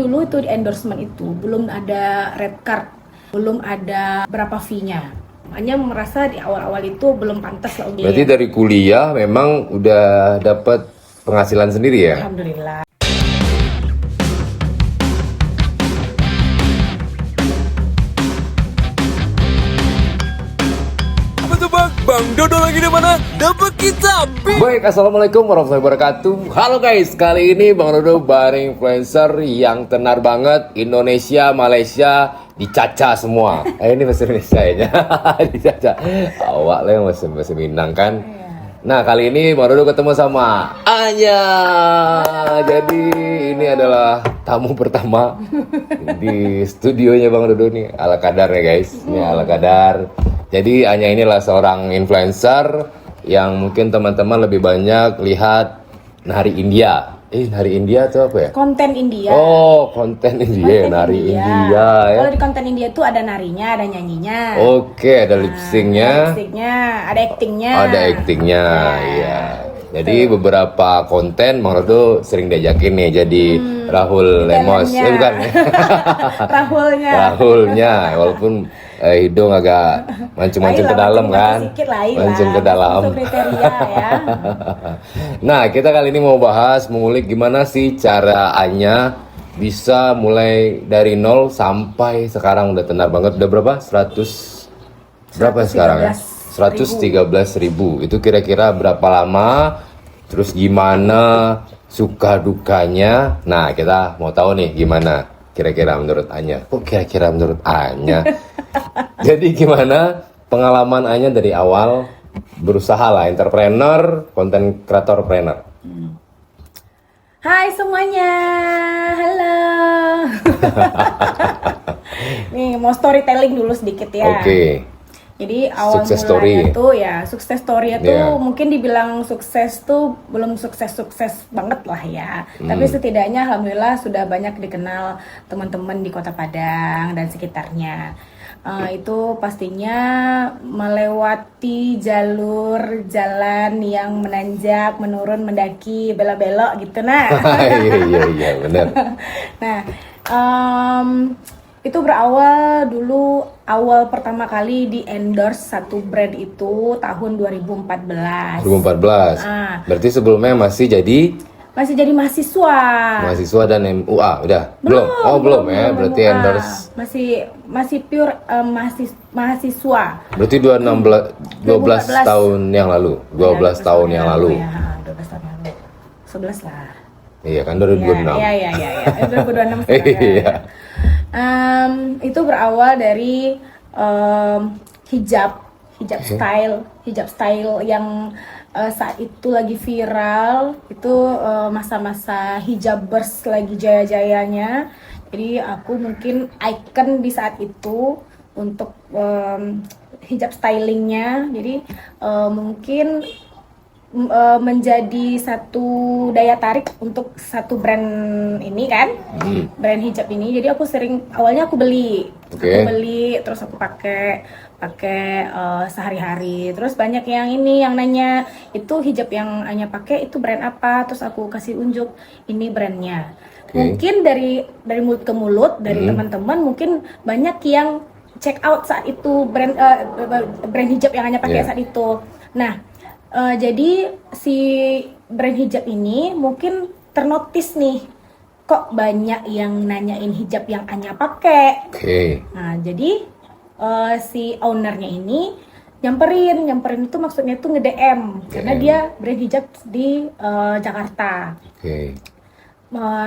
Dulu itu di endorsement itu belum ada red card, belum ada berapa fee-nya. Hanya merasa di awal-awal itu belum pantas lah. Berarti dari kuliah memang udah dapat penghasilan sendiri ya? Alhamdulillah. Bang Dodo lagi di mana? Dapat kita. Baik, assalamualaikum warahmatullahi wabarakatuh. Halo guys, kali ini Bang Dodo bareng influencer yang tenar banget. Indonesia, Malaysia dicaca semua. Ini bahasa Indonesia ya, dicaca. Awak lah yang bahasa Minang kan. Nah, kali ini Bang Dodo ketemu sama Anya. Jadi ini adalah tamu pertama di studionya Bang Dodo nih. Ala kadar ya guys. Ini ala kadar. Jadi Anya ini adalah seorang influencer yang mungkin teman-teman lebih banyak lihat nari India. Nari India itu apa ya? Konten India. Oh, konten India, nari India ya. Kalau di konten India tuh ada narinya, ada nyanyinya. Oke, ada lip syncnya. Ada actingnya. Ada actingnya, iya. Jadi beberapa konten Bang Dodo sering diajakin nih jadi Rahul Lemos. Bukan. Rahulnya, walaupun hidung agak mancung-mancung ke dalam kan. Mancung ke dalam. Kriteria ya. Nah, kita kali ini mau bahas, mengulik gimana sih cara Anya bisa mulai dari nol sampai sekarang udah tenar banget. Udah berapa? 100 berapa sekarang ya? 113.000. Itu kira-kira berapa lama? Terus gimana suka dukanya? Nah, kita mau tahu nih gimana kira-kira menurut Anya. Kok kira-kira menurut Anya? Jadi gimana pengalaman Anya dari awal berusaha lah, entrepreneur, konten kreator trainer. Hai semuanya, halo. Nih mau storytelling dulu sedikit ya. Oke. Jadi awal Success mulanya story. tuh ya sukses story itu Yeah. mungkin dibilang sukses tuh belum sukses banget lah ya. Tapi setidaknya alhamdulillah sudah banyak dikenal teman-teman di Kota Padang dan sekitarnya. Itu pastinya melewati jalur jalan yang menanjak, menurun, mendaki, belok-belok gitu nah. Iya benar. Nah, itu berawal dulu awal pertama kali di endorse satu brand itu tahun 2014. 2014. Berarti sebelumnya masih jadi mahasiswa. mahasiswa dan MUA udah? Belum. Belum ya. Berarti MUA. endorse Masih pure mahasiswa. berarti 12 tahun yang lalu. 12 tahun yang lalu. Ya, 12 tahun yang lalu. 11 lah. Iya kan 2026. Iya. 2026 sekarang. Iya. Itu berawal dari hijab style yang saat itu lagi viral. Itu masa-masa hijabers lagi jaya-jayanya. Jadi aku mungkin icon di saat itu untuk hijab stylingnya. Jadi mungkin menjadi satu daya tarik untuk satu brand ini kan, brand hijab ini. Jadi aku awalnya aku beli, terus aku pakai sehari-hari. Terus banyak yang nanya itu hijab yang Anya pakai itu brand apa? Terus aku kasih unjuk ini brandnya. Mungkin dari mulut ke mulut dari teman-teman mungkin banyak yang check out saat itu brand hijab yang Anya pakai saat itu. Nah. Jadi si brand hijab ini mungkin ternotis nih, kok banyak yang nanyain hijab yang Anya pakai. Nah jadi si ownernya ini nyamperin itu maksudnya itu nge-DM karena dia brand hijab di Jakarta.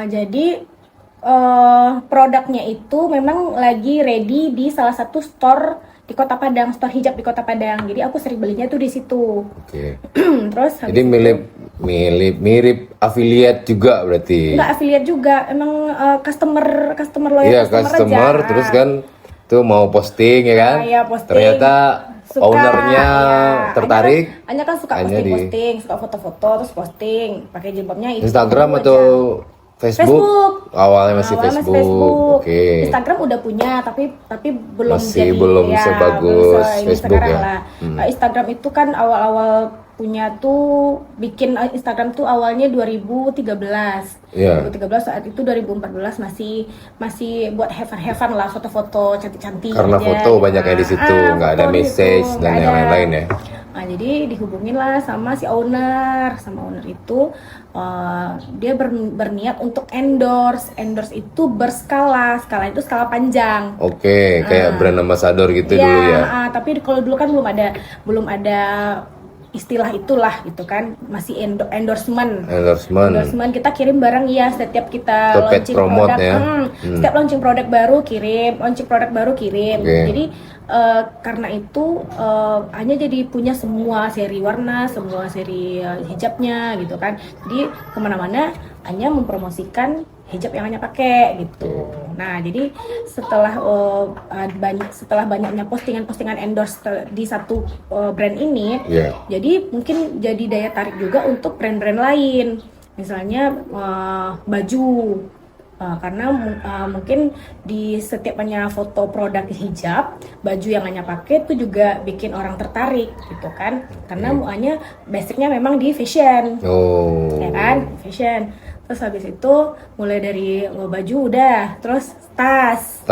Jadi produknya itu memang lagi ready di salah satu store di Kota Padang, store hijab di Kota Padang. Jadi aku sering belinya tuh di situ. Terus jadi mirip affiliate juga berarti. Enggak affiliate juga, emang customer loyal. Iya, customer aja. Terus kan tuh mau posting ya kan? Posting. Ternyata ownernya tertarik. Anya kan suka posting, suka foto-foto terus posting, pakai jilbabnya itu. Instagram atau Facebook. Awalnya masih Awalnya Facebook. Oke. Instagram udah punya, tapi belum Masih jadi belum ya, sebagus ini Facebook sekarang ya. lah. Instagram itu kan awal-awal punya tuh bikin Instagram tuh awalnya 2013. Iya. 2013 saat itu 2014 masih buat have-fun lah, foto-foto cantik-cantik Karena aja, foto gitu. banyak yang di situ, nggak ada Foto di message situ, dan nggak yang ada. lain-lain ya. Nah, jadi dihubungin lah sama si owner itu dia berniat untuk endorse itu berskala, skala itu skala panjang. Oke, kayak brand ambassador gitu dulu ya. Tapi kalau dulu kan belum ada istilah itulah gitu kan, masih endorsement. Endorsement kita kirim barang ya setiap kita Atau paid launching promote produk ya. Setiap launching produk baru kirim. Oke. Jadi karena itu hanya jadi punya semua seri warna, semua seri hijabnya gitu kan. Jadi kemana-mana hanya mempromosikan hijab yang hanya pakai gitu. Nah, jadi setelah banyaknya postingan endorse di satu brand ini, jadi mungkin jadi daya tarik juga untuk brand-brand lain. Misalnya baju. Karena mungkin di setiap hanya foto produk hijab, baju yang hanya pakai itu juga bikin orang tertarik gitu kan. Karena hanya basicnya memang di fashion. Ya kan, fashion. Terus habis itu mulai dari baju udah, terus tas,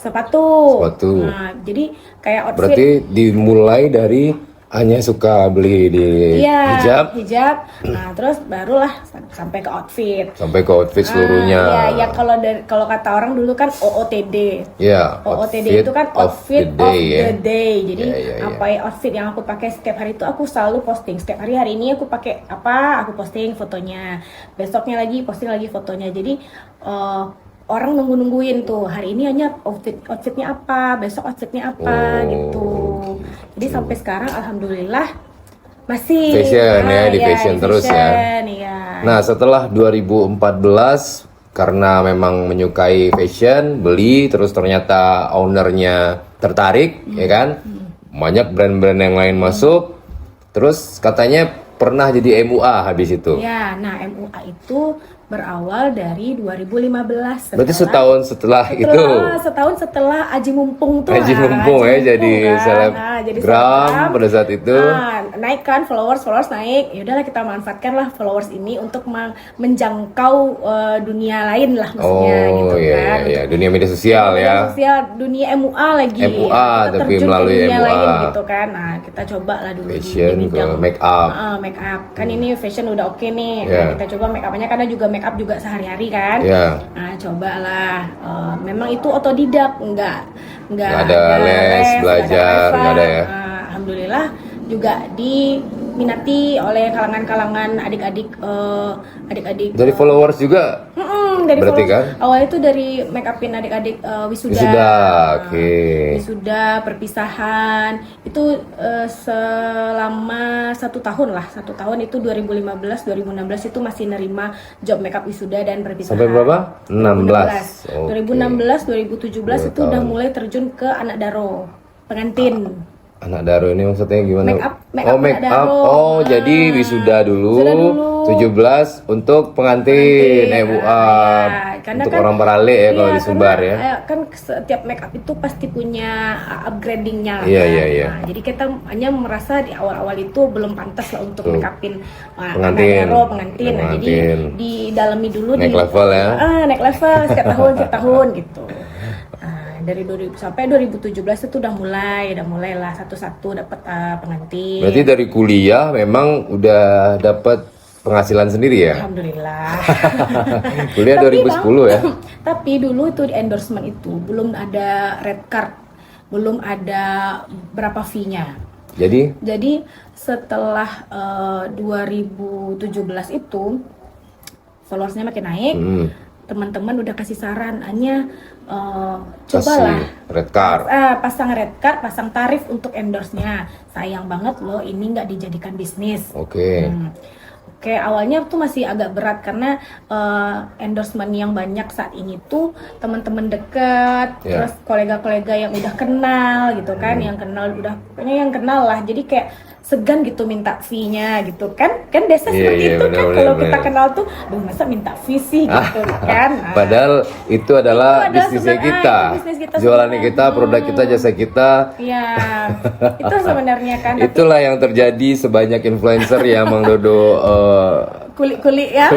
sepatu. Nah, jadi kayak outfit. Berarti dimulai dari hanya suka beli di hijab. Nah, terus barulah sampai ke outfit. Seluruhnya. Kalau kata orang dulu kan OOTD. Ya, OOTD itu kan outfit of the day. Jadi ya. outfit yang aku pakai setiap hari itu aku selalu posting. Setiap hari ini aku pakai apa, aku posting fotonya. Besoknya lagi posting lagi fotonya. Jadi orang nungguin tuh hari ini hanya outfitnya apa, besok outfitnya apa gitu. Jadi sampai sekarang alhamdulillah masih fashion di fashion terus ya. Nah, setelah 2014 karena memang menyukai fashion, beli terus ternyata ownernya tertarik ya kan. Banyak brand-brand yang lain masuk. Terus katanya pernah jadi MUA habis itu. Ya, nah MUA itu berawal dari 2015. Berarti setahun setelah itu. Setahun setelah Aji Mumpung tuh. Aji Mumpung jadi selebgram pada saat itu. Naik kan followers naik. Ya udahlah kita manfaatkan lah followers ini untuk menjangkau dunia lain lah maksudnya gitu kan. Iya, dunia media sosial ya. Dunia MUA lagi. MUA kita tapi terjun melalui ke dunia MUA. lain gitu kan. Nah, kita coba lah dulu Fashion di ke bidang make up. Make up. Kan ini fashion udah oke nih. Nah, kita coba make upnya karena juga make up juga sehari-hari kan. Nah, cobalah. Memang itu otodidak, enggak ada les belajar, enggak ada ya. Alhamdulillah juga diminati oleh kalangan-kalangan adik-adik. Dari followers juga. Dari berarti followers. kan? Awalnya itu dari make upin adik-adik wisuda. Oke. Wisuda, perpisahan itu selama 1 tahun lah. 1 tahun itu 2015-2016 itu masih nerima job make up wisuda dan perpisahan. Sampai berapa? 16. 2016, 2017 itu udah mulai terjun ke anak daro, pengantin. Anak daro ini maksudnya gimana? Make up daro. Jadi wisuda dulu. 17 untuk pengantin MUA. Karena untuk kan, orang Barale ya kalau di Sumbar ya. Kan setiap make up itu pasti punya upgradingnya lah. Iya. Nah, jadi kita hanya merasa di awal-awal itu belum pantas lah untuk make upin pengantin. Nah, jadi didalami dulu naik level ya. Naik level setiap tahun gitu. Dari 2000 sampai 2017 itu udah mulai lah satu-satu dapat pengantin. Berarti dari kuliah memang udah dapat penghasilan sendiri ya? Alhamdulillah. Kuliah 2010 ya? Tapi dulu itu di endorsement itu belum ada red card, belum ada berapa fee-nya. Jadi setelah 2017 itu followersnya makin naik. Teman-teman udah kasih saran, hanya cobalah red card. Pasang red card, pasang tarif untuk endorse-nya. Sayang banget loh, ini nggak dijadikan bisnis. Oke. Awalnya tuh masih agak berat karena endorsement yang banyak saat ini tuh teman-teman dekat, terus kolega-kolega yang udah kenal gitu kan, yang kenal lah. Jadi kayak segan gitu minta fee-nya gitu kan biasa Iya, seperti iya, itu benar, kan benar, kalau benar. kita kenal tuh aduh masa minta fee sih gitu kan. Nah, Padahal itu adalah Itu adalah bisnisnya sebenarnya- kita, itu bisnis kita jualannya sebenarnya. kita, produk kita, jasa kita. iya itu sebenarnya kan tapi Itulah yang terjadi sebanyak influencer yang Mang Dodo kulik-kulik ya.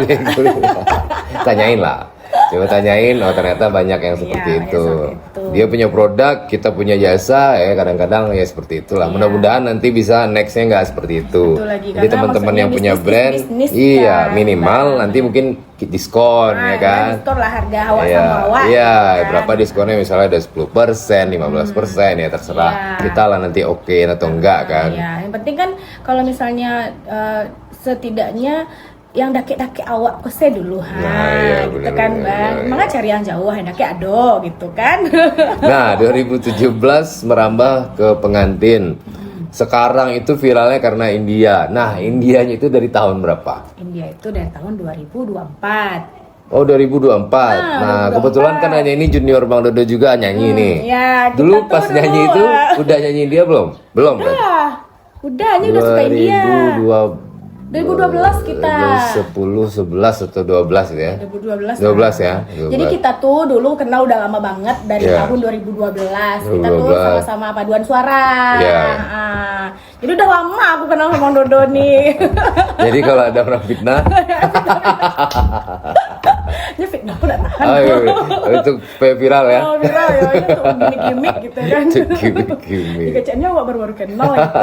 tanyain lah. Coba tanyain, oh ternyata banyak yang seperti Iya, itu. banyak seperti itu. Dia punya produk, kita punya jasa, ya kadang-kadang ya seperti itulah. Iya. Mudah-mudahan nanti bisa nextnya nggak seperti itu. Betul lagi, Jadi karena teman-teman maksudnya yang punya bisnis- brand, bisnis iya kan. minimal nanti mungkin diskon ya kan. diskon lah harga hawa Iya, sama hawa iya, gitu kan. berapa diskonnya misalnya ada 10%, 15% ya terserah. Iya. Kita lah nanti oke atau enggak kan. Iya, yang penting kan kalau misalnya setidaknya yang dake-dake awak kose dulu Nah, iya, gitu benar, kan benar, bang. iya, Maka cari yang jauh, yang dake ado gitu kan. Nah, 2017 merambah ke pengantin. Sekarang itu viralnya karena India. Nah, Indianya itu dari tahun berapa? India itu dari tahun 2024. Oh, 2024. Nah, 2024. kebetulan kan hanya ini junior Bang Dodo juga nyanyi nih. Ya, kita Dulu tuh pas dulu, nyanyi itu udah nyanyi India belum? Belum kan? Udah, ini udah suka India. 2012 kita. 10, 11 atau 12 gitu ya. 2012 12 ya. Jadi 12. kita tuh dulu kenal udah lama banget dari Iya. tahun 2012. Kita tuh 2012. sama-sama paduan suara. Iya. Ah, jadi udah lama aku kenal sama Dodo nih. Jadi kalau ada orang fitnah, Ini fitnah aku udah tahan. ayo, itu viral ya. Oh, viral ya, ini tuh gimmick-gimmick gitu kan. Itu gimmick-gimmick. Di kecilnya awak baru-baru kenal gitu.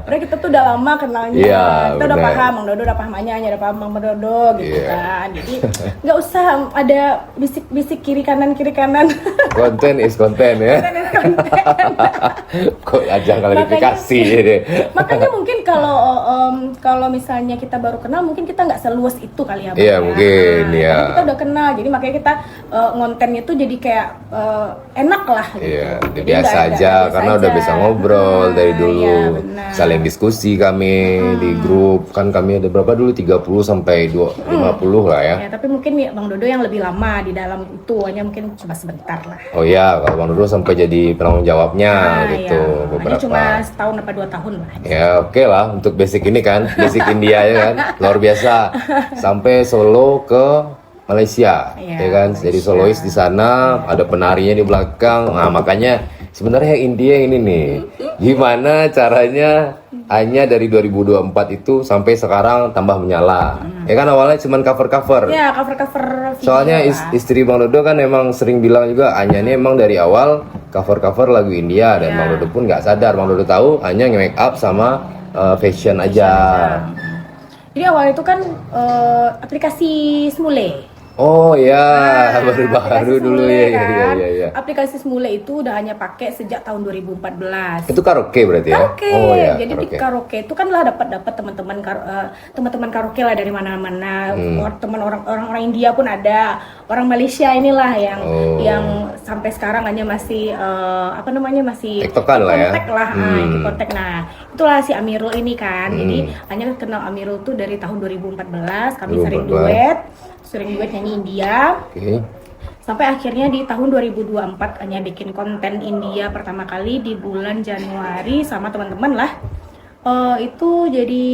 Padahal kita tuh udah lama kenalnya. Iya, Kita udah benar. paham, Bang Dodo udah paham Anyanya, udah paham Bang Dodo gitu Iya. kan. Jadi nggak usah ada bisik-bisik kiri kanan. Konten is konten ya. Kok ajang klarifikasi deh. Makanya mungkin kalau misalnya kita baru kenal mungkin kita nggak seluas itu kali ya Bang, Iya, ya. mungkin, Nah, ya. karena kita udah kenal jadi makanya kita ngontennya tuh jadi kayak enak lah gitu. Iya, udah Jadi biasa nggak- aja biasa karena udah aja. bisa ngobrol dari dulu. Iya, benar. Saling diskusi kami di grup. Kan kami ada berapa dulu? 30 sampai 50 lah ya. Ya, tapi mungkin ya, Bang Dodo yang lebih lama di dalam itu hanya mungkin cuma sebentar lah. Oh iya, kalau Bang Dodo sampai jadi penanggung jawabnya gitu Iya. Hanya beberapa. cuma setahun apa 2 tahun lah. Ya oke lah untuk basic ini kan, basic India ya kan, luar biasa. Sampai Solo ke Malaysia, Iya, ya kan, jadi solois di sana, ada penarinya di belakang. Nah makanya sebenarnya India ini nih, gimana caranya hanya dari 2024 itu sampai sekarang tambah menyala. Ya kan awalnya cuman cover-cover. Ya, cover-cover video Soalnya lah. istri Bang Dodo kan emang sering bilang juga Anya ini emang dari awal cover-cover lagu India dan Iya. Bang Dodo pun nggak sadar. Bang Dodo tahu Anya nge-make up sama fashion aja. Jadi awal itu kan aplikasi Smule. Oh ya, Nah, baru-baru aplikasi dulu Smule ya, kan. ya. Aplikasi Smule itu udah hanya pakai sejak tahun 2014. Itu karaoke berarti ya? Karaoke. Oh ya, Jadi di karaoke itu kan lah dapat teman-teman karaoke lah dari mana-mana. Teman orang-orang India pun ada, orang Malaysia inilah Oh. yang sampai sekarang hanya masih masih Tektokan lah ya. kontak lah, itu kontak. Nah, itulah si Amirul ini kan. Jadi hanya kenal Amirul tuh dari tahun 2014, kami sering 2014. duet nyanyi India. Oke. Sampai akhirnya di tahun 2024 hanya bikin konten India pertama kali di bulan Januari sama teman-teman lah. Itu jadi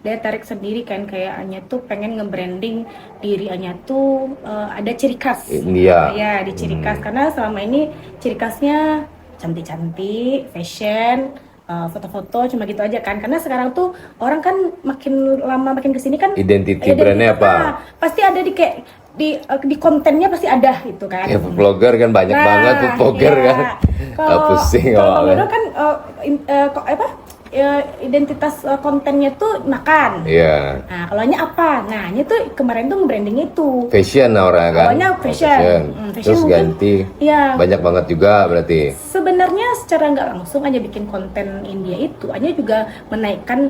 daya tarik sendiri kan, kayak Anya tuh pengen nge-branding diri Anya tuh ada ciri khas. India. Ya, di ciri khas karena selama ini ciri khasnya cantik-cantik, fashion, foto-foto cuma gitu aja kan. Karena sekarang tuh orang kan makin lama makin kesini kan Identity brandnya apa? pasti ada di kontennya pasti ada gitu kan. Ya vlogger kan banyak Nah, banget tuh vlogger iya. kan. Pusing kalau awalnya. Bang Dodo kan identitas kontennya tuh makan. Iya. Nah, kalau Anya apa? Nah, Anya tuh kemarin tuh nge-branding itu. Fashion lah orang kan. Awalnya fashion. Fashion Terus mungkin, ganti. iya. Banyak banget juga berarti. Sebenarnya secara nggak langsung Anya bikin konten India itu, Anya juga menaikkan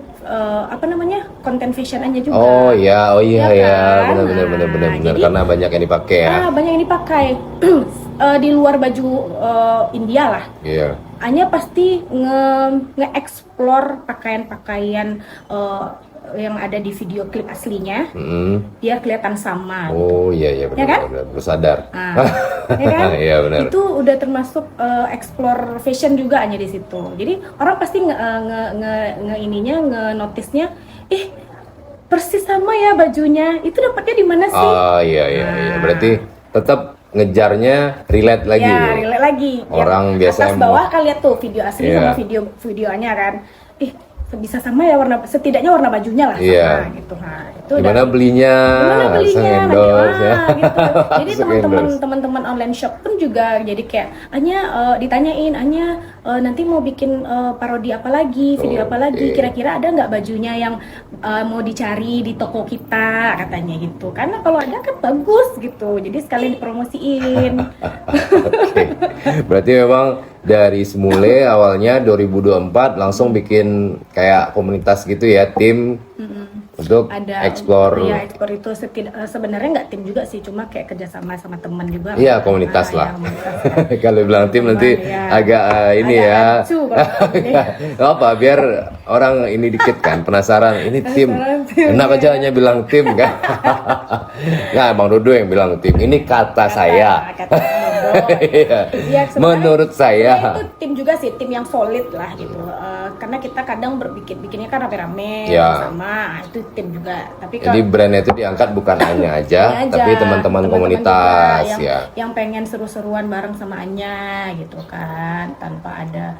konten fashion Anya juga. Oh iya, Iya kan? benar Nah, jadi- karena banyak yang dipakai ya. Banyak yang dipakai di luar baju India lah. Iya. Anya pasti nge-explore pakaian-pakaian yang ada di video klip aslinya Mm-mm. biar kelihatan sama. Oh iya Ya benar kan? benar sadar. Nah, ya kan? Iya, benar. Itu udah termasuk explore fashion juga hanya di situ. Jadi orang pasti nge-notice-nya, persis sama ya bajunya. Itu dapatnya di mana sih? Oh iya. Berarti tetap ngejarnya relate lagi. Ya, relate lagi. Orang Yang biasa atas bawah kan lihat tuh video asli Iya. sama videonya kan. Bisa sama ya setidaknya warna bajunya lah sama Iya. gitu. Nah, itu Gimana udah- belinya? Gimana Langsung belinya? endorse ya. Gitu. Jadi Langsung endorse. teman-teman online shop pun juga jadi kayak ditanyain, nanti mau bikin parodi apa lagi, video apa lagi, Oke. kira-kira ada nggak bajunya yang mau dicari di toko kita katanya gitu. Karena kalau ada kan bagus gitu. Jadi sekalian dipromosiin. Oke. Berarti memang dari semula awalnya 2024 langsung bikin kayak komunitas gitu ya, tim untuk explore. Iya, explore itu sebenarnya nggak tim juga sih, cuma kayak kerjasama sama teman juga. Iya, komunitas lah. Ya, komunitas lah. Kalau bilang tim nanti Iya. agak ini Agak ya. rancu kalau ini. Nggak apa, biar orang ini dikit kan penasaran. Ini tim. Enak aja hanya bilang tim kan. Nah, Bang Dodo yang bilang tim. Ini kata saya. Kata Dodo. Iya. Ya, sebenarnya- Menurut saya. sebenarnya itu tim juga sih, tim yang solid lah gitu. Karena kita kadang bikinnya kan rame-rame Ya. sama, itu tim juga. Tapi Jadi brandnya itu diangkat bukan hanya aja, ini tapi teman-teman komunitas juga ya. yang pengen seru-seruan bareng sama Anya gitu kan, tanpa ada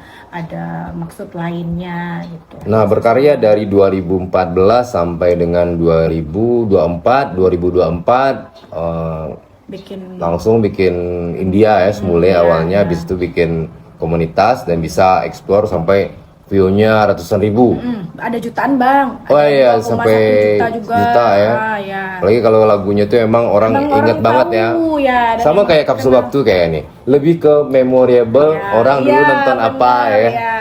maksud lainnya gitu. Nah, berkarya dari 2014 sampai dengan 2024 Bikin langsung bikin India ya semula awalnya, habis itu bikin komunitas dan bisa explore sampai view-nya ratusan ribu. ada jutaan bang. Oh Ada iya, 2,1 sampai juta juga. juta ya. Ya. Apalagi kalau lagunya tuh emang orang Emang inget orang banget ya. tahu ya, dan Sama emang kayak kapsul kenal. waktu kayak nih. Lebih ke memorable Ya, orang dulu iya, nonton apa benar, ya. ya.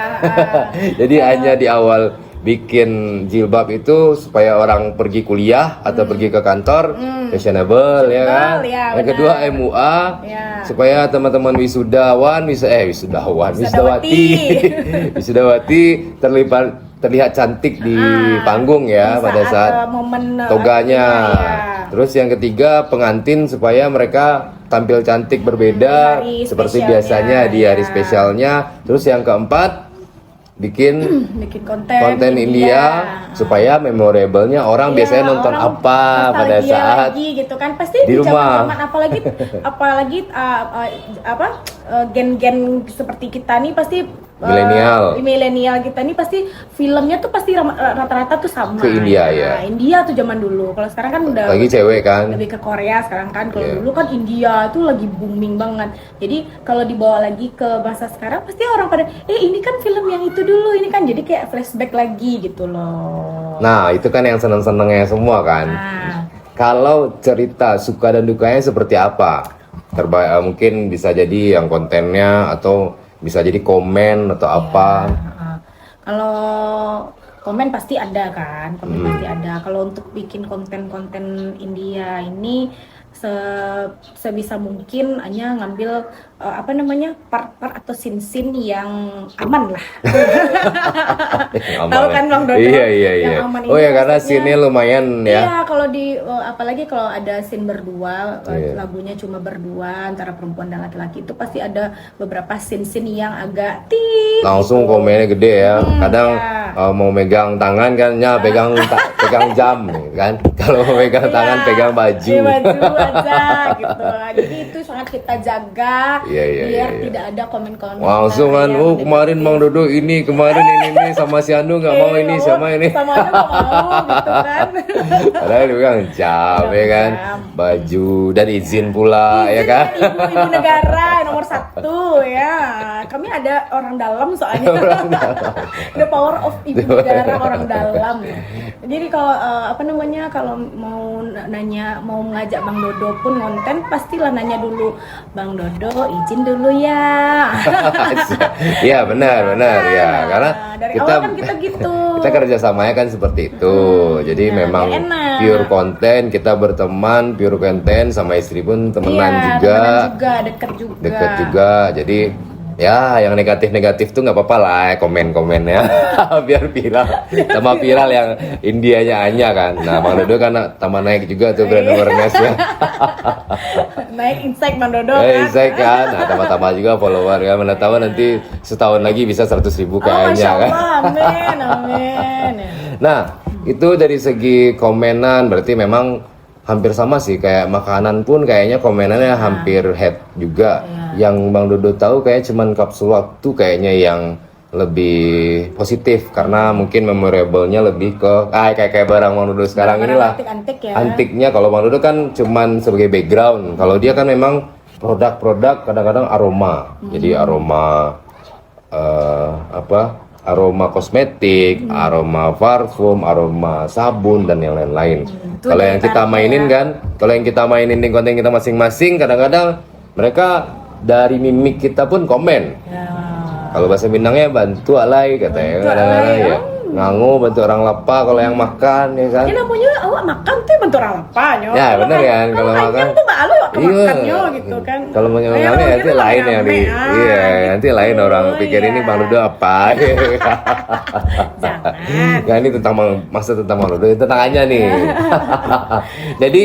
Jadi hanya di awal bikin jilbab itu supaya orang pergi kuliah atau pergi ke kantor fashionable ya kan. ya, Yang benar. kedua MUA Ya. supaya teman-teman wisudawati wisudawati terlihat cantik di panggung ya pada saat momen toganya. ya. Terus yang ketiga pengantin supaya mereka tampil cantik berbeda Hari seperti spesialnya, biasanya di hari ya. spesialnya. Terus yang keempat bikin bikin konten India supaya memorable-nya orang Iya, biasanya nonton orang apa pada nostalgia saat lagi gitu kan, pasti di di rumah. zaman apalagi gen-gen seperti kita nih pasti milenial kita nih pasti filmnya tuh pasti rata-rata tuh sama Ke India, ya. Nah, India tuh zaman dulu, kalau sekarang kan udah lagi cewek kan. lebih ke Korea sekarang kan. Kalau Iya. dulu kan India tuh lagi booming banget. Jadi kalau dibawa lagi ke bahasa sekarang pasti orang pada ini kan film yang itu dulu, ini kan jadi kayak flashback lagi gitu loh. Nah, itu kan yang seneng-senengnya semua kan. Nah, Kalau cerita suka dan dukanya seperti apa? Mungkin bisa jadi yang kontennya atau bisa jadi komen atau apa. kalau komen pasti ada kan, pasti ada. Kalau untuk bikin konten-konten India ini sebisa mungkin hanya ngambil part-part atau scene-scene yang aman lah. Aman Tahu ya. kan Bang Dodo? Iya. Yang aman Oh ini ya, karena maksudnya- scene-nya lumayan ya. Iya, kalau apalagi kalau ada scene berdua, Iya. lagunya cuma berdua antara perempuan dan laki-laki, itu pasti ada beberapa scene-scene yang agak Langsung komennya gede ya. Kadang ya. mau megang tangan kan, pegang jam kan. Kalau mau megang tangan Iya, pegang baju. iya, baju aja gitu. Jadi itu sangat kita jaga Iya, iya, biar iya. tidak ada komen-komen. Langsung kan, yang kemarin Bang Dodo ini, kemarin ini sama si Anu nggak mau ini nggak sama ini. sama aja nggak mau gitu kan. Padahal dia bilang jam ya kan, Jam. baju dan izin pula ya kan. Ibu negara nomor 1 ya. Kami ada orang dalam soalnya. The power of ibu negara orang dalam. Jadi kalau kalau mau nanya, mau ngajak Bang Dodo pun ngonten, pastilah nanya dulu, Bang Dodo izin dulu ya. Iya benar ya, karena dari kita awal kan kita gitu. kita kerjasamanya kan seperti itu. Jadi nah, memang biar enak. pure konten, kita berteman pure konten, sama istri pun temenan Iya, juga. temenan juga, deket juga. Deket juga, jadi Ya, yang negatif-negatif tuh nggak apa-apa lah, komen-komennya biar viral, sama viral yang Indianya Anya kan. Nah, Bang Dodo kan tambah naik juga tuh brand awareness-nya. Naik insight Bang Dodo kan. Saya kan, nah tambah-tambah juga follower ya. Mana tahu nanti setahun lagi bisa 100.000 Oh, kayaknya Masya kan. Allah, amin, amin. Nah, itu dari segi komenan berarti memang hampir sama sih, kayak makanan pun kayaknya komenannya hampir head juga. Yang Bang Dodo tahu kayak cuman kapsul waktu kayaknya yang lebih positif karena mungkin memorable-nya lebih ke kayak barang Bang Dodo sekarang Barang inilah. antik-antik ya. Antiknya kalau Bang Dodo kan cuman sebagai background. Kalau dia kan memang produk-produk kadang-kadang aroma. Jadi aroma aroma kosmetik, aroma parfum, aroma sabun dan yang lain-lain. itu Kalau yang kita ditarik mainin ya. kan, kalau yang kita mainin di konten kita masing-masing, kadang-kadang mereka dari mimik kita pun komen. Ya. Kalau bahasa Minangnya bantu alay katanya, Bantu kadang-kadang alay, ya. Ngangu bantu orang lapar kalau yang makan ya kan. Ini namanya awak makan tuh bentuk apa nyo. Ya, bener kan, kalau makan. tuh mbak lu waktu Iya. makannya gitu kan. Kalau mau Ayo, nyampe nanti kita lain yang di, rame-rame, iya, gitu. nanti lain orang pikir ini Bang Dodo apa? Jangan. Nah, ini tentang masa tentang Bang Dodo, tentang Anya nih. Jadi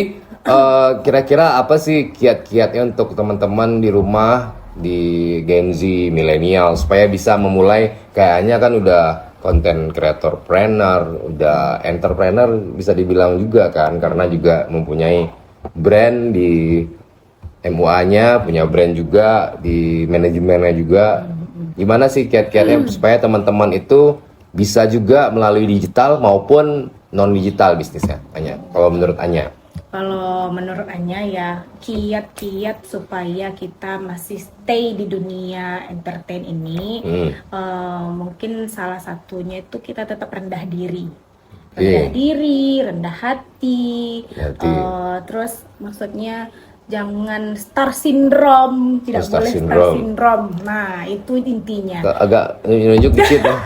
kira-kira apa sih kiat-kiatnya untuk teman-teman di rumah di Gen Z milenial supaya bisa memulai kayaknya kan udah konten kreator planner, udah entrepreneur bisa dibilang juga kan karena juga mempunyai brand di MUA-nya, punya brand juga di manajemennya juga. Gimana sih kiat-kiatnya supaya teman-teman itu bisa juga melalui digital maupun non digital bisnisnya? Anya, kalau menurut Anya. Kalau menurut Anya ya kiat-kiat supaya kita masih stay di dunia entertain ini mungkin salah satunya itu kita tetap rendah diri. Rendah diri, rendah hati, terus maksudnya jangan star syndrome, tidak Star boleh star syndrome. syndrome. Nah, itu intinya. Agak nunjuk dikit ya.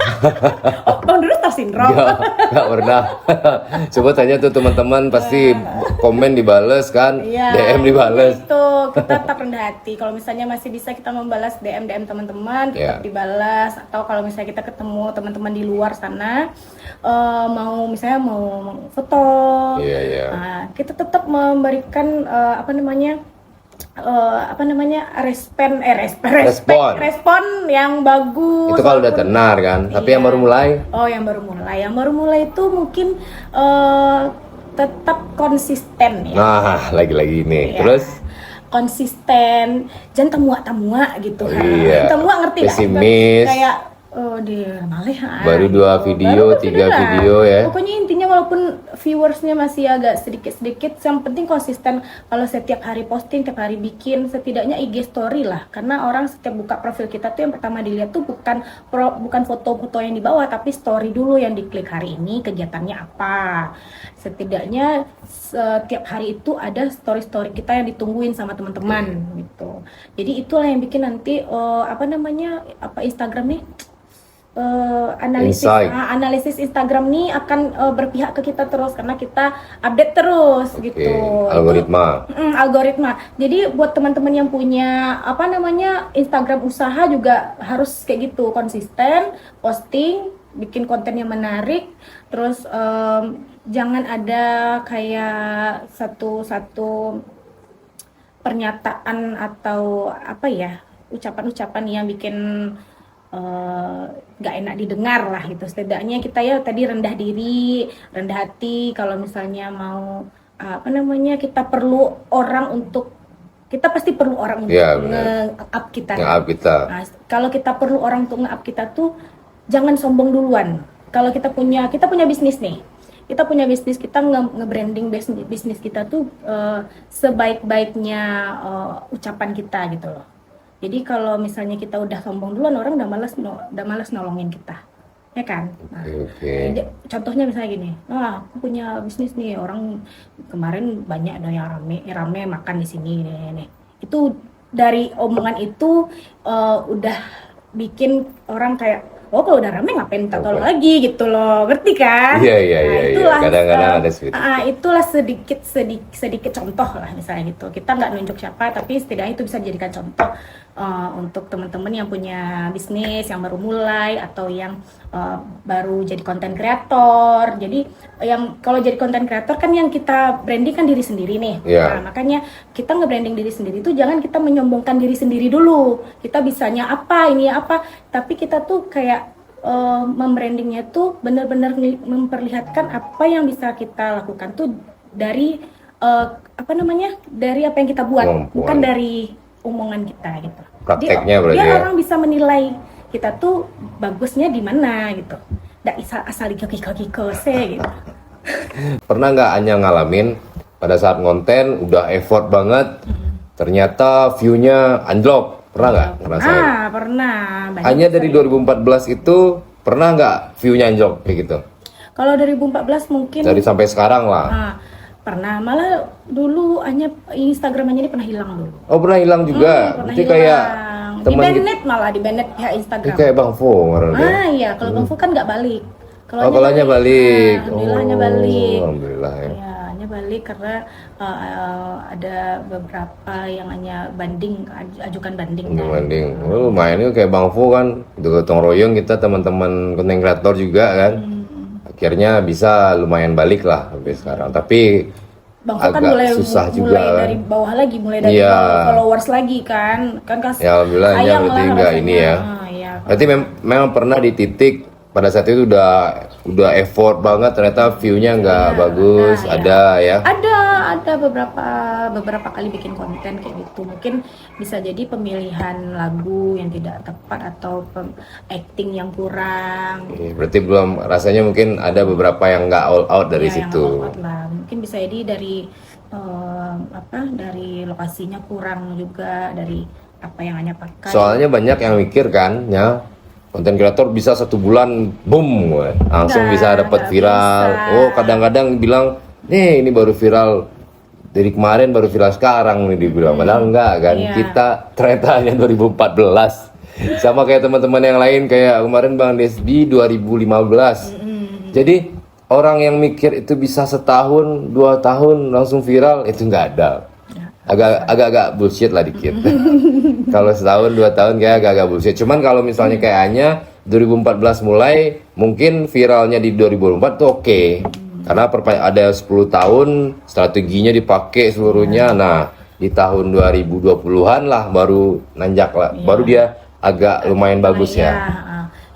Oh, Bang Dodo star syndrome. Nggak pernah. Coba tanya tuh teman-teman pasti komen dibales kan, Iya, DM dibales. Itu kita tetap rendah hati. Kalau misalnya masih bisa kita membalas DM teman-teman, tetap dibalas. Atau kalau misalnya kita ketemu teman-teman di luar sana, mau misalnya mau foto, nah, kita tetap memberikan respon yang bagus. Itu kalau udah tenar kan. Tapi yang baru mulai, Yang baru mulai itu mungkin tetap konsisten ya. nah lagi-lagi ini. Iya. Terus Konsisten, jangan tamuak gitu kan. Iya. Tamuak ngerti nggak? Pesimis. Kayak dia malih baru 2 video, 3 lah. video ya. Pokoknya intinya walaupun viewersnya masih agak sedikit-sedikit, yang penting konsisten. Kalau setiap hari posting, tiap hari bikin, setidaknya IG story lah. Karena orang setiap buka profil kita tuh yang pertama dilihat tuh bukan foto-foto yang di bawah, tapi story dulu yang diklik hari ini kegiatannya apa. Setidaknya setiap hari itu ada story-story kita yang ditungguin sama teman-teman gitu. Jadi itulah yang bikin nanti Instagram nih analisis Instagram nih akan berpihak ke kita terus karena kita update terus gitu. Algoritma. Algoritma. Jadi buat teman-teman yang punya Instagram usaha juga harus kayak gitu, konsisten posting, bikin konten yang menarik, terus jangan ada kayak satu pernyataan atau ucapan-ucapan yang bikin nggak enak didengar lah gitu. Setidaknya kita ya tadi rendah diri, rendah hati. Kalau misalnya mau kita perlu orang untuk pasti perlu orang untuk nge-up kita. Nah, kalau kita perlu orang untuk nge-up kita tuh jangan sombong duluan. Kalau kita punya bisnis nih. Kita punya bisnis, kita nge-branding bisnis kita tuh sebaik-baiknya ucapan kita gitu loh. Jadi kalau misalnya kita udah sombong duluan, orang udah malas nolongin kita, ya kan? Nah, contohnya misalnya gini, aku punya bisnis nih, orang kemarin banyak ada yang rame makan di sini nih. Itu dari omongan itu udah bikin orang kayak oh kalau udah rame ngapain minta tolong lagi gitu loh, ngerti kan? Iya, iya, iya, iya. Itulah Kadang-kadang ada seperti itu. itulah sedikit contoh lah misalnya gitu. Kita nggak nunjuk siapa, tapi setidaknya itu bisa dijadikan contoh untuk teman-teman yang punya bisnis, yang baru mulai atau yang baru jadi konten kreator. Jadi yang kalau jadi konten kreator kan yang kita branding kan diri sendiri nih. Iya. Nah, makanya kita nge-branding diri sendiri itu jangan kita menyombongkan diri sendiri dulu. Kita bisanya apa, ini apa, tapi kita tuh kayak membrandingnya tuh benar-benar memperlihatkan apa yang bisa kita lakukan tuh dari dari apa yang kita buat, Kemampuan. bukan dari omongan kita gitu. Prakteknya berarti dia ya? orang bisa menilai kita tuh bagusnya di mana gitu. Nggak asal kiko gitu. Pernah nggak Anya ngalamin pada saat konten udah effort banget, ternyata view-nya anjlok? Pernah nggak ngerasain? Pernah. Banyak Anya dari 2014 itu pernah nggak view-nya anjlok kayak gitu? Kalau 2014 mungkin Dari sampai sekarang lah. pernah, malah dulu hanya Instagram aja ini pernah hilang dulu. Oh, pernah hilang juga. Pernah Berarti kayak hilang. teman di gitu. banned malah di banned pihak Ini Instagram. kayak Bang Fo kemarin dia. Iya, kalau Bang Fu kan nggak balik. Oh, kalau hanya balik. Alhamdulillah hanya balik. Alhamdulillah ya. Ya, hanya balik karena ada beberapa yang hanya ajukan banding. kan. Banding. Lumayan itu kayak Bang Fo kan, gotong royong kita teman-teman konten kreator juga kan. Akhirnya bisa lumayan balik lah sampai sekarang. Tapi Bang Fu kan agak susah juga kan. dari bawah lagi, mulai dari Iya. bawah followers lagi kan Ya alhamdulillah ya sayang berarti lah enggak rasanya. ini ya. Iya. Berarti memang pernah di titik pada saat itu udah effort banget ternyata view-nya nggak bagus, iya. ada ya. Ada beberapa kali bikin konten kayak gitu. Mungkin bisa jadi pemilihan lagu yang tidak tepat atau acting yang kurang. Oke, berarti belum rasanya mungkin ada beberapa yang nggak all out dari Ya, yang situ. lewat lah. Mungkin bisa jadi dari dari lokasinya kurang juga, dari apa yang hanya pakai. Soalnya banyak yang mikir kan, ya konten kreator bisa 1 bulan boom, langsung bisa dapat viral. bisa. Oh kadang-kadang bilang, nih ini baru viral dari kemarin baru viral sekarang nih dibilang, padahal enggak kan. Iya. Kita ternyata hanya 2014. Sama kayak teman-teman yang lain kayak kemarin Bang Desbi 2015. Jadi orang yang mikir itu bisa 1 tahun, 2 tahun langsung viral itu nggak ada. Agak-agak bullshit lah dikit. Kalau 1 tahun, 2 tahun kayak agak-agak bullshit. Cuman kalau misalnya kayaknya 2014 mulai, mungkin viralnya di 2024 tuh oke. Karena ada 10 tahun strateginya dipakai seluruhnya. Nah, di tahun 2020-an lah baru nanjak lah. Baru dia agak lumayan bagus ya.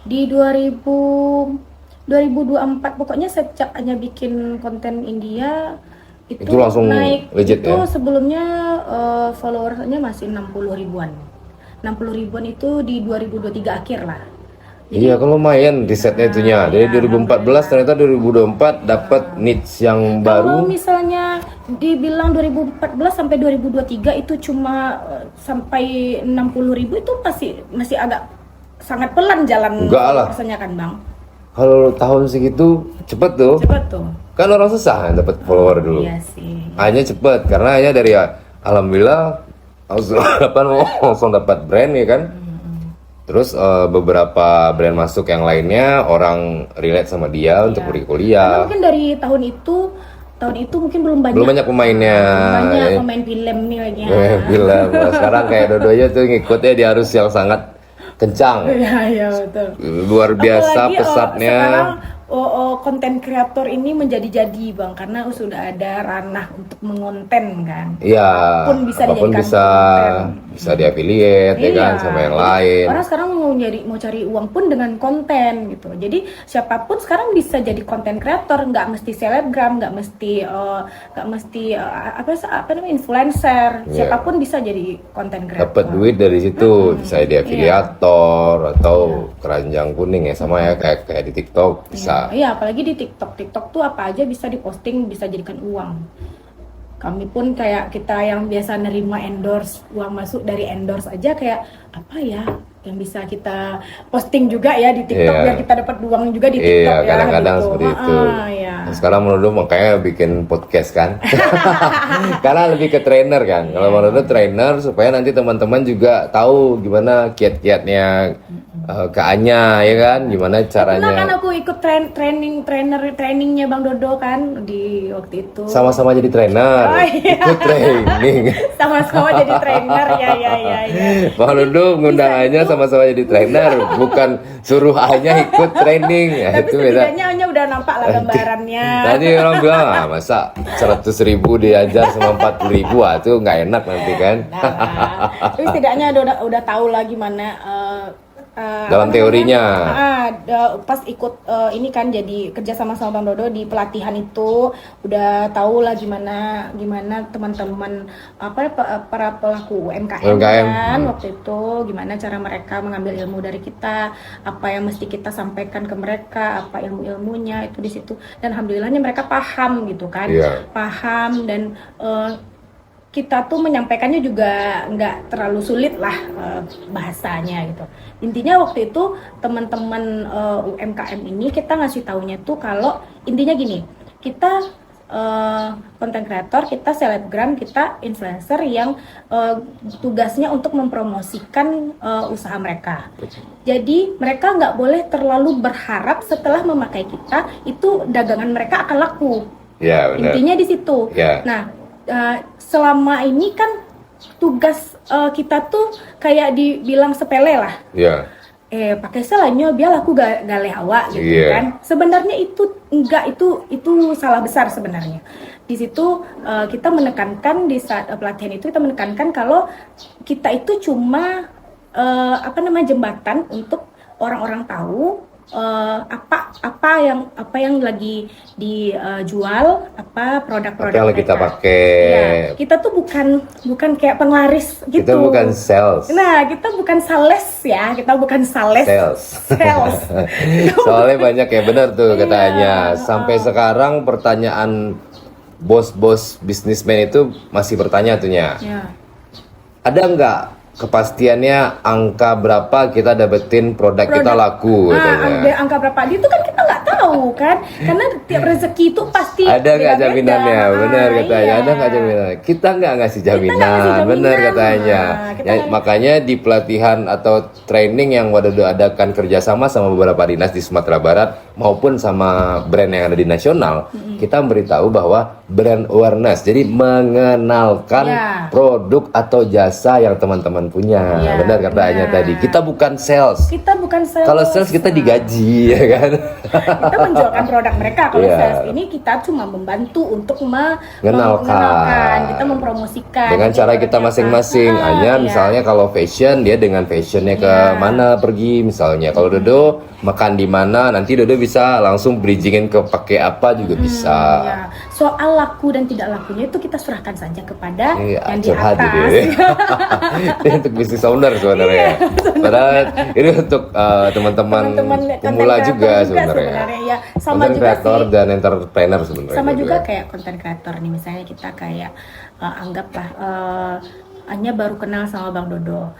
Di 2024 pokoknya sejak hanya bikin konten India itu langsung naik. legit itu ya? sebelumnya followersnya masih 60 ribuan. 60 ribuan itu di 2023 akhir lah. Iya, kan lumayan risetnya itunya. Dari 2014 ternyata 2024 dapat niche yang Kalau baru. misalnya dibilang 2014 sampai 2023 itu cuma sampai 60 ribu itu masih agak sangat pelan jalan Enggak lah. rasanya kan Bang. Kalau tahun segitu cepet tuh. Cepet tuh. Kan orang susah dapat follower dulu. Iya sih. Hanya cepet karena hanya dari alhamdulillah langsung dapat brand ya kan. Terus beberapa brand masuk yang lainnya orang relate sama dia untuk pergi Karena kuliah. mungkin dari tahun itu mungkin belum banyak. Belum banyak pemainnya. Banyak Ya. pemain film nih lagi. Bilang sekarang kayak Dodonya tuh ngikutnya di arus yang sangat kencang. Iya betul. Luar biasa Apalagi, pesatnya. sekarang konten kreator ini menjadi-jadi Bang karena sudah ada ranah untuk mengonten kan. Iya, Apapun bisa apapun dijadikan bisa di affiliate ya kan sama yang lain. Orang sekarang mau cari uang pun dengan konten gitu. Jadi siapapun sekarang bisa jadi konten kreator, nggak mesti selebgram, nggak mesti apa namanya influencer. Iya. Siapapun bisa jadi konten kreator. Dapat duit dari situ, bisa di afiliator atau keranjang kuning ya sama ya kayak di TikTok bisa. Iya, apalagi di TikTok. TikTok tuh apa aja bisa diposting, bisa jadikan uang. Kami pun kayak kita yang biasa nerima endorse, uang masuk dari endorse aja kayak apa ya? yang bisa kita posting juga ya di TikTok Iya. biar kita dapat uang juga di TikTok Iya, ya. kadang-kadang gitu. seperti itu. Ya. Nah, sekarang Bang Dodo makanya bikin podcast kan. Karena lebih ke trainer kan. Kalau Bang Dodo trainer supaya nanti teman-teman juga tahu gimana kiat-kiatnya ke Anya ya kan, gimana Pernah kan caranya. aku ikut trainingnya Bang Dodo kan di waktu itu. Sama-sama jadi trainer. Oh, iya. Ikut training. Sama-sama jadi trainer ya. Bang Dodo ngundang Anya sama-sama jadi trainer, bukan suruh Anya ikut training. Ya, Tapi itu beda. setidaknya Anya udah nampak lah gambarannya. Tadi orang bilang, masa 100.000 diajar sama 40.000, itu nggak enak nanti kan. Tapi setidaknya udah tahu lah gimana Dalam apa teorinya. namanya, pas ikut ini kan jadi kerja sama Bang Dodo di pelatihan itu udah tahu lah gimana teman-teman para pelaku UMKM kan waktu itu gimana cara mereka mengambil ilmu dari kita, apa yang mesti kita sampaikan ke mereka, apa ilmunya itu di situ, dan alhamdulillahnya mereka paham gitu kan. Iya. Paham dan kita tuh menyampaikannya juga nggak terlalu sulit lah bahasanya gitu. Intinya waktu itu teman-teman UMKM ini kita ngasih taunya tuh kalau intinya gini, kita content creator, kita selebgram, kita influencer yang tugasnya untuk mempromosikan usaha mereka. Jadi mereka nggak boleh terlalu berharap setelah memakai kita itu dagangan mereka akan laku. Ya, benar. Intinya di situ. Ya. Nah, selama ini kan tugas kita tuh kayak dibilang sepele lah. Ya. Pakai selanyo biar aku gale awak gitu Iya. kan. Sebenarnya itu enggak, itu salah besar sebenarnya. Di situ kita menekankan di saat pelatihan itu kita menekankan kalau kita itu cuma jembatan untuk orang-orang tahu apa yang lagi dijual, apa produk-produk Apa yang lagi kita mereka. pakai. Ya, kita tuh bukan kayak penglaris gitu. Kita bukan sales. Nah, kita bukan sales ya, kita bukan sales. Sales. Soalnya banyak ya, benar tuh Iya. katanya. Sampai sekarang pertanyaan bos-bos bisnismen itu masih bertanya tuhnya. Ya. Ada nggak kepastiannya angka berapa kita dapetin produk kita laku katanya. Angka berapa itu kan kita nggak tahu kan, karena tiap rezeki itu pasti Ada nggak beda-beda. jaminannya? Benar katanya. Iya. Ada nggak jaminan? Kita nggak ngasih Kita nggak jaminan. ngasih jaminan. Benar katanya. Kita Ya, nggak- makanya di pelatihan atau training yang Wadodo adakan kerjasama sama beberapa dinas di Sumatera Barat maupun sama brand yang ada di nasional, kita memberitahu bahwa brand awareness, jadi mengenalkan Ya. produk atau jasa yang teman-teman punya. Ya, Benar katanya benar. tadi. Kita bukan sales. Kita bukan sales. Kalau sales kita digaji ya kan. Kita menjualkan produk mereka. Kalau Iya. sales ini kita cuma membantu untuk Mengenalkan. mengenalkan, kita mempromosikan Dengan cara kita ternyata. masing-masing. Hanya Iya. misalnya kalau fashion dia dengan fashionnya ke Iya. mana pergi misalnya. Kalau Dodo makan di mana, nanti Dodo bisa langsung bridgingin ke pakai apa juga bisa. Ya. Soal laku dan tidak lakunya itu kita serahkan saja kepada Iya, yang di curhat atas. jadi. Ini untuk bisnis owner sebenarnya. Padahal ini untuk teman-teman pemula content juga creator sebenarnya. Ya. Sama Content juga creator sih. dan entrepreneur sebenarnya. Sama juga kayak content creator nih, misalnya kita kayak anggaplah Anya baru kenal sama Bang Dodo.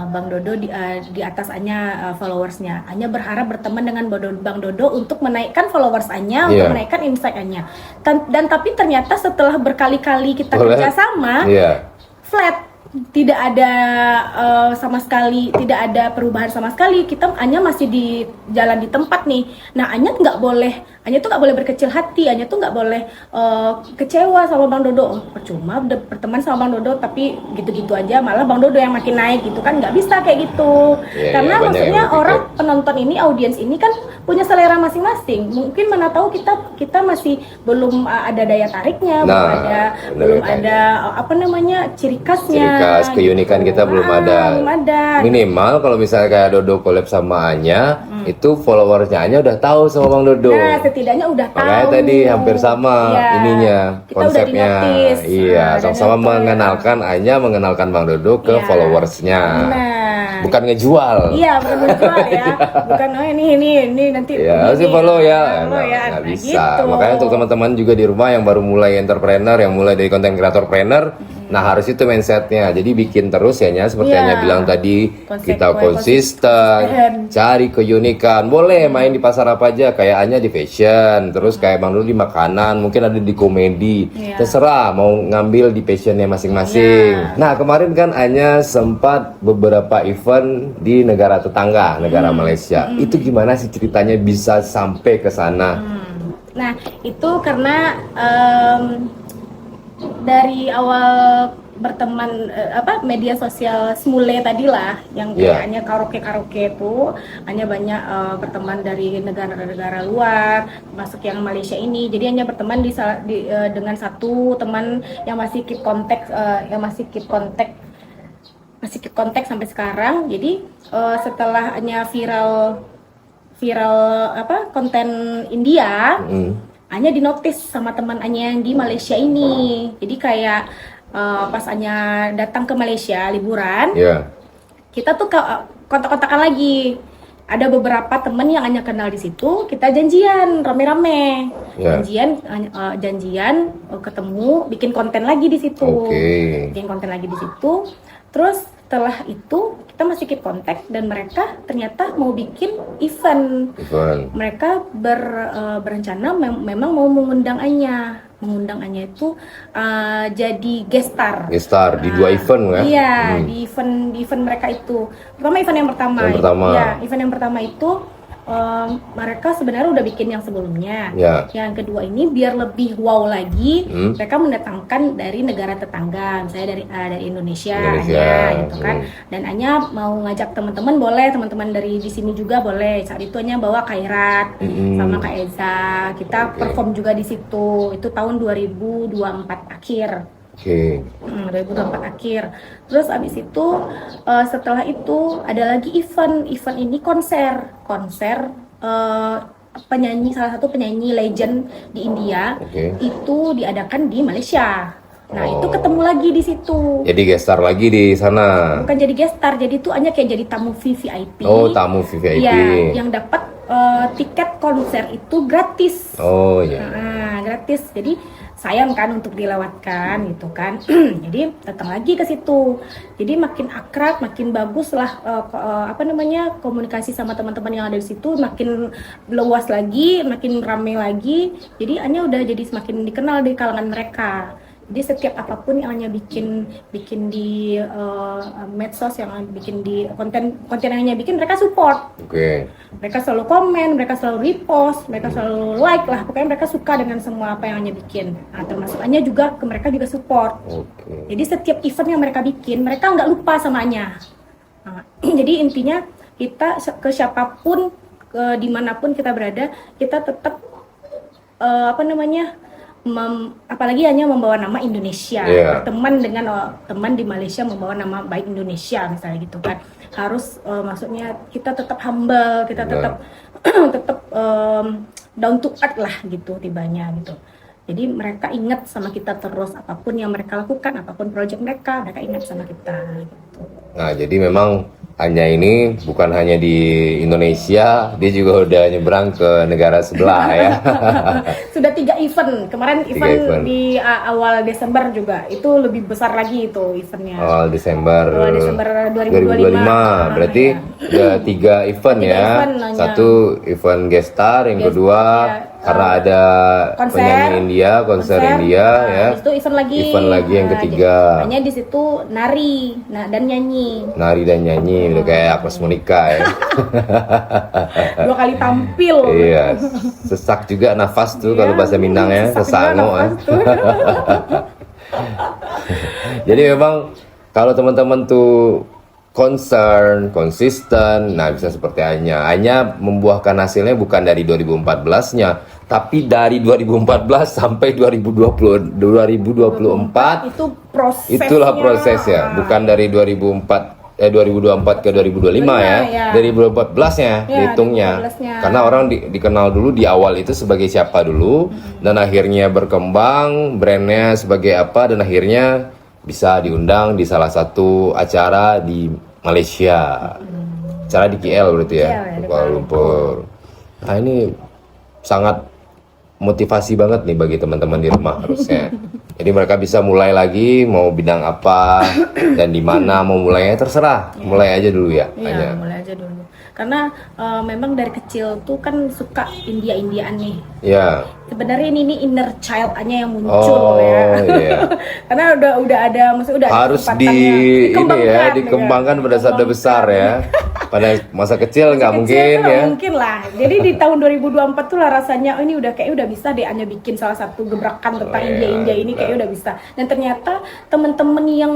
Bang Dodo di atas Anya followersnya. Anya berharap berteman dengan Bang Dodo untuk menaikkan followers Anya, untuk Iya. menaikkan insight Anya. Dan tapi ternyata setelah berkali-kali kita kerjasama, flat, tidak ada sama sekali, tidak ada perubahan sama sekali. Kita Anya masih di jalan di tempat nih. Nah, Anya tuh nggak boleh berkecil hati. Anya tuh nggak boleh kecewa sama Bang Dodo. Percuma berteman sama Bang Dodo tapi gitu-gitu aja, malah Bang Dodo yang makin naik gitu kan, nggak bisa kayak gitu. Iya, Karena iya, banyak maksudnya yang orang berpikir. penonton ini, audiens ini kan punya selera masing-masing. Mungkin mana tahu kita masih belum ada daya tariknya, belum ada apa namanya ciri khasnya. Keunikan kita belum ada. Belum ada. Minimal kalau misalnya kayak Dodo collab sama Anya, itu followersnya Anya udah tahu sama Bang Dodo. Nah, setidaknya udah tahu. Makanya tadi hampir sama Iya. ininya, Kita konsepnya. udah di-notice. Iya, Nah, sama-sama dan itu, mengenalkan Anya, mengenalkan Bang Dodo ke Iya. followersnya. Nah. Bukan ngejual. Iya, bukan menjual ya. Bukan ini nanti. Ya, harus begini. follow ya. Follow ya. Nggak Nah, bisa. gitu. Makanya untuk teman-teman juga di rumah yang baru mulai entrepreneur, yang mulai dari content creator trainer, Nah harus itu mindsetnya. Jadi bikin terus ya Nya, seperti Iya. Nya bilang tadi, kita Konsisten. cari keunikan. Boleh main di pasar apa aja, kayak Anya di fashion, terus kayak Bang Dulu di makanan, mungkin ada di komedi. Iya. Terserah mau ngambil di passionnya masing-masing. Nah kemarin kan Anya sempat beberapa event di negara tetangga, negara Malaysia. Itu gimana sih ceritanya bisa sampai ke sana? Nah, itu karena dari awal berteman media sosial Smule tadi lah yang Iya. kayaknya karaoke itu hanya banyak berteman dari negara-negara luar masuk yang Malaysia ini, jadi hanya berteman dengan satu teman yang masih keep kontak sampai sekarang. Jadi setelah hanya viral konten India, Anya dinotis sama teman Anya yang di Malaysia ini. Jadi kayak pas Anya datang ke Malaysia liburan, Ya, kita tuh kontak-kontakan lagi. Ada beberapa teman yang Anya kenal di situ, kita janjian rame-rame. Ya. Janjian ketemu, bikin konten lagi di situ. Oke. Bikin konten lagi di situ. Terus setelah itu kita masih keep kontak dan mereka ternyata mau bikin event. Mereka berencana memang mau mengundang Anya itu jadi guest star. Guest star di dua event ya? Iya, di event mereka itu. Event yang pertama. Ya, event yang pertama itu mereka sebenarnya udah bikin yang sebelumnya. Ya. Yang kedua ini biar lebih wow lagi, mereka mendatangkan dari negara tetangga, misalnya dari Indonesia. Anya, gitu kan. Dan Anya mau ngajak teman-teman, boleh, teman-teman dari di sini juga boleh. Saat itu Anya bawa Khairat sama Kak Eza. Kita perform juga di situ. Itu tahun 2024 akhir. 2024 akhir. Terus abis itu setelah itu ada lagi event ini konser salah satu penyanyi legend di India. Itu diadakan di Malaysia. Nah itu ketemu lagi di situ. Jadi guest star lagi di sana. Bukan jadi guest star, jadi itu hanya kayak jadi tamu VIP. Oh, tamu VIP. Ya, yang dapat tiket konser itu gratis. Oh ya. Nah, gratis. Jadi sayang kan untuk dilewatkan gitu kan. Jadi datang lagi ke situ. Jadi makin akrab, makin bagus lah komunikasi sama teman-teman yang ada di situ, makin luas lagi, makin ramai lagi. Jadi Anya udah jadi semakin dikenal di kalangan mereka. Jadi setiap apapun yang Anya bikin di medsos, yang bikin di konten yang Anya bikin, mereka support. Mereka selalu komen, mereka selalu repost, mereka selalu like lah. Pokoknya mereka suka dengan semua apa yang Anya bikin. Nah, termasuk Anya juga, ke mereka juga support. Jadi setiap event yang mereka bikin, mereka nggak lupa sama Anya. Nah, jadi intinya kita ke siapapun, dimanapun kita berada, kita tetap apalagi hanya membawa nama Indonesia. Teman dengan teman di Malaysia membawa nama baik Indonesia misalnya gitu kan. Harus maksudnya kita tetap humble, kita tetap down to earth lah gitu tibanya gitu. Jadi mereka ingat sama kita terus, apapun yang mereka lakukan, apapun proyek mereka ingat sama kita gitu. Nah, jadi memang Anya ini bukan hanya di Indonesia, dia juga udah nyebrang ke negara sebelah ya. Sudah 3 event. Kemarin event di awal Desember juga. Itu lebih besar lagi itu eventnya. Awal Desember 2025. Berarti udah 3 event ya. Satu event guest star, yang kedua karena ada penyanyi konser India ya. Itu event lagi yang ketiga. Hanya di situ nari dan nyanyi. Udah kayak Agnes Monica ya. 2 kali tampil. Iya, sesak juga nafas tuh kalau bahasa Minang ya, sesango ya. Jadi memang kalau teman-teman tuh konsisten, nah bisa seperti Anya membuahkan hasilnya bukan dari 2014-nya, tapi dari 2014 sampai 2024. Itu prosesnya. Itulah prosesnya, bukan dari 2024 ke 2025 ya. Dari 2014-nya dihitungnya. Karena orang dikenal dulu di awal itu sebagai siapa dulu, dan akhirnya berkembang brandnya sebagai apa, dan akhirnya bisa diundang di salah satu acara di Malaysia. Acara di KL berarti ya, Kuala Lumpur. Nah, ini sangat motivasi banget nih bagi teman-teman di rumah harusnya. Jadi mereka bisa mulai lagi mau bidang apa dan di mana mau mulainya terserah. Mulai aja dulu ya. Iya, mulai aja dulu. Karena memang dari kecil tuh kan suka India-Indiaan nih. Ya. Sebenarnya ini inner child-nya yang muncul ya. Iya. Karena udah ada, maksudnya udah ada Harus kesempatannya. dikembangkan pada saat udah besar ya. Pada masa kecil nggak Kecil mungkin tuh ya. mungkin lah. Jadi di tahun 2024 tuh lah rasanya oh, ini udah bisa deh Anya bikin salah satu gebrakan tentang India ini kayaknya udah bisa. Dan ternyata temen-temen yang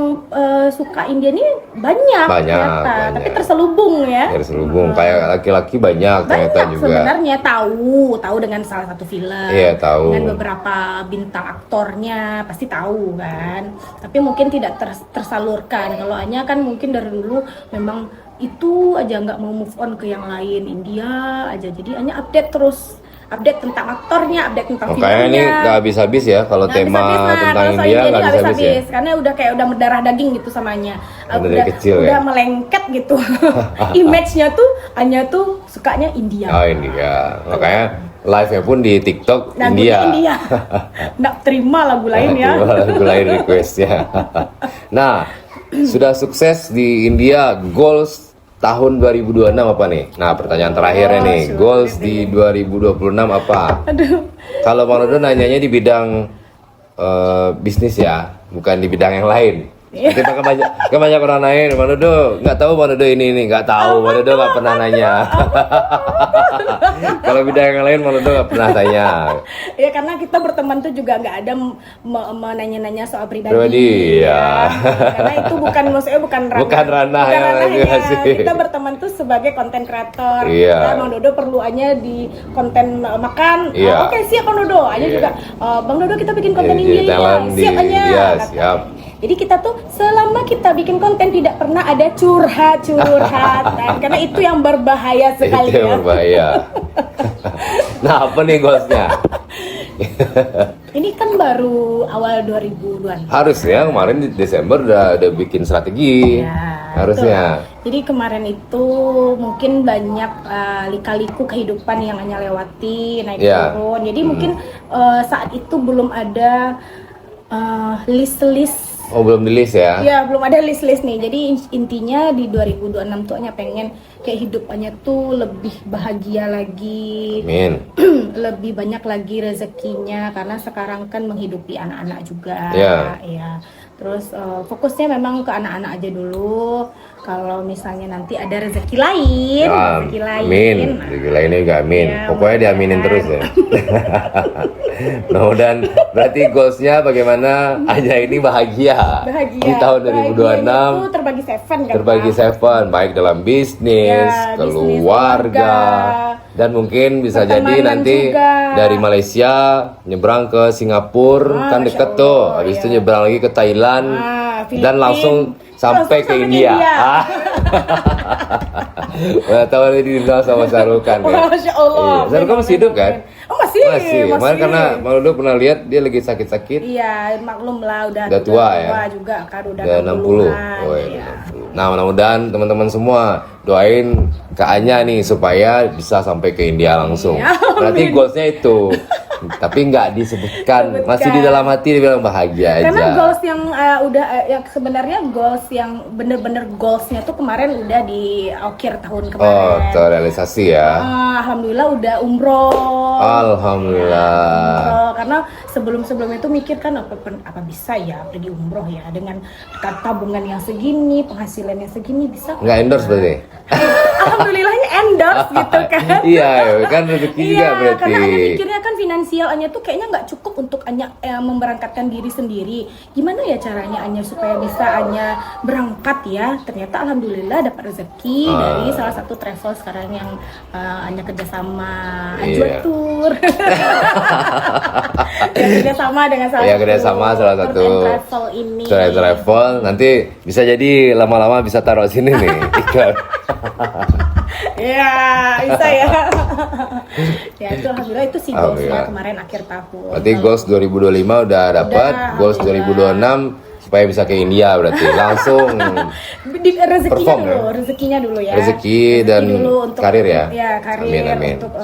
suka India ini banyak ternyata. Tapi terselubung ya. Terselubung kayak laki-laki banyak ternyata juga. Sebenarnya tahu dengan salah satu film. Iya, tahu. Dengan beberapa bintang aktornya pasti tahu kan. Tapi mungkin tidak tersalurkan. Kalau Anya kan mungkin dari dulu memang itu aja nggak mau move on ke yang lain, India aja. Jadi hanya update tentang aktornya, update tentang filmnya. Kayaknya ini nggak habis-habis ya kalau tema tentang India nggak habis-habis ya. Karena udah kayak udah mendarah daging gitu samanya. Dari kecil udah ya. melengket gitu. Image-nya tuh Anya tuh sukanya India. Oh India, makanya live-nya pun di TikTok India. Nggak terima lagu lain ya. Lagu lain requestnya. Nah, sudah sukses di India, goals tahun 2026 apa nih? Nah, pertanyaan terakhirnya nih, goals di 2026 apa? Aduh. Kalau Bang Dodo nanyanya di bidang bisnis ya, bukan di bidang yang lain. Kita kebanyak orang nanya, Bang Dodo nggak tahu Bang Dodo ini nggak tahu, Bang Dodo nggak pernah nanya. Kalau bidang yang lain Bang Dodo nggak pernah tanya. Ya karena kita berteman tuh juga nggak ada menanya-nanya soal pribadi. Ya. Karena itu bukan ranahnya. Kita berteman tuh sebagai konten kreator. Iya. Nah, Bang Dodo perlu aja di konten makan. Iya. Oke, siap Bang Dodo. Aja juga Bang Dodo kita bikin konten ini ya. Siap aja. Iya, siap. Jadi kita tuh selama kita bikin konten tidak pernah ada curhat-curhatan karena itu yang berbahaya sekali. Itu yang berbahaya. Nah, apa nih goalsnya? Ini kan baru awal 2020. Harus ya, kemarin di Desember udah bikin strategi. Ya, harusnya. Betul. Jadi kemarin itu mungkin banyak lika-liku kehidupan yang Anya lewati, naik turun. Jadi mungkin saat itu belum ada list-list. Oh, belum di list ya? Iya, belum ada list-list nih. Jadi intinya di 2026 tuh Anya pengen kayak hidupannya tuh lebih bahagia lagi. Amin. Lebih banyak lagi rezekinya karena sekarang kan menghidupi anak-anak juga. Iya. Terus fokusnya memang ke anak-anak aja dulu. Kalau misalnya nanti ada rezeki lain, amin. Rezeki lainnya juga amin. Ya, pokoknya diaminin terus ya. Dan berarti goalsnya bagaimana Anya ini bahagia di tahun 2026. Itu terbagi seven kan? Terbagi seven, baik dalam bisnis, keluarga, dan mungkin bisa jadi nanti juga. Dari Malaysia nyebrang ke Singapura, kan deket tuh. Habis itu nyebrang lagi ke Thailand dan langsung sampai ke India. Tahu tadi dibilang sama Sarukan ya. Masya Allah. Sarukan masih hidup kan? Oh masih. Kemarin karena Bang Dodo pernah lihat dia lagi sakit-sakit. Iya, maklum lah udah tua ya. Juga kan udah 60. Oh iya. 60. Nah, mudah-mudahan teman-teman semua doain ke Anya nih supaya bisa sampai ke India langsung. Berarti goalsnya itu. Tapi nggak disebutkan, masih di dalam hati dia bilang bahagia aja. Karena goals yang yang sebenarnya goals yang bener-bener goalsnya tuh kemarin udah di akhir tahun kemarin. Oh, terrealisasi ya. Alhamdulillah udah umroh. Alhamdulillah. Karena sebelum-sebelumnya itu mikir kan apa bisa ya pergi umroh ya dengan tabungan yang segini, penghasilan yang segini bisa. Nggak endorse berarti? Alhamdulillahnya endorse gitu kan. Iya, kan rezeki juga berarti. Karena Anya mikirnya kan finansial Anya tuh kayaknya nggak cukup untuk Anya memberangkatkan diri sendiri. Gimana ya caranya Anya supaya bisa Anya berangkat ya? Ternyata alhamdulillah dapat rezeki dari salah satu travel sekarang yang Anya kerjasama Ajwa Tour. Kerjasama dengan salah satu travel ini. Travel nanti bisa jadi lama-lama bisa taruh sini nih iklan. Ya bisa ya. Ya itu alhamdulillah itu sih goalsnya kemarin akhir tahun. Berarti goals 2025 udah dapat, goals 2026 supaya bisa ke India berarti langsung Rezekinya Perform, dulu, rezekinya dulu ya. rezeki dan dulu untuk, karir ya. Ya karir Amin, amin. untuk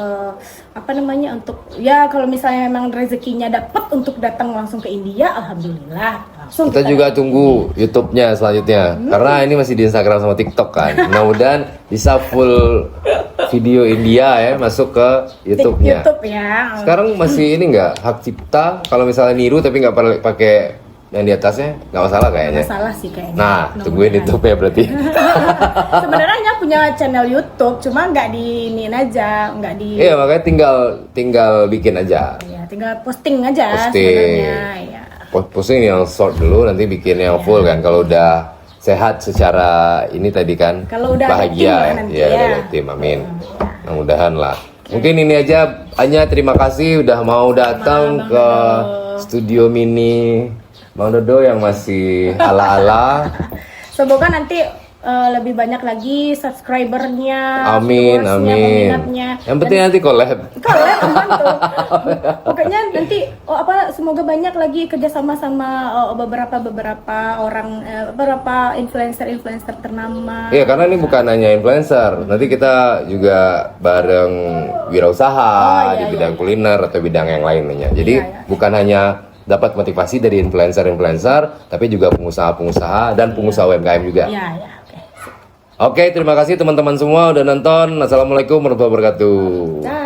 apa namanya untuk ya kalau misalnya memang rezekinya dapat untuk datang langsung ke India, alhamdulillah langsung Kita juga tunggu YouTube-nya selanjutnya karena ini masih di Instagram sama TikTok kan. Mudah-mudahan bisa full video India ya masuk ke YouTube-nya. YouTube ya. Sekarang masih ini nggak hak cipta kalau misalnya niru tapi nggak pakai yang di atasnya nggak masalah kayaknya. Masalah sih kayaknya. Nah, tungguin YouTube ya berarti. Sebenarnya punya channel YouTube, cuma nggak diinin aja, nggak di. Iya makanya tinggal bikin aja. Ya, tinggal posting aja Posting. sebenarnya. Ya. Posting yang short dulu nanti bikin yang full kan kalau udah sehat secara ini tadi kan Kalau udah ada tim bahagia lah ya. nanti Iya, ya. udah ada tim amin. Mudah-mudahan lah. Mungkin ini aja hanya terima kasih udah mau datang ke studio mini Bang Dodo yang masih ala-ala. Semoga nanti lebih banyak lagi subscribernya, Amin, viewersnya, amin. peminatnya. Yang penting nanti collab. Kalian membantu. Pokoknya nanti semoga banyak lagi kerjasama sama beberapa orang, beberapa influencer ternama. Iya, karena ini bukan hanya influencer. Nanti kita juga bareng wirausaha di bidang kuliner atau bidang yang lainnya. Jadi bukan hanya dapat motivasi dari influencer, tapi juga pengusaha-pengusaha dan pengusaha UMKM juga. Iya, ya. Oke, terima kasih teman-teman semua udah nonton. Assalamualaikum warahmatullahi wabarakatuh. Dah.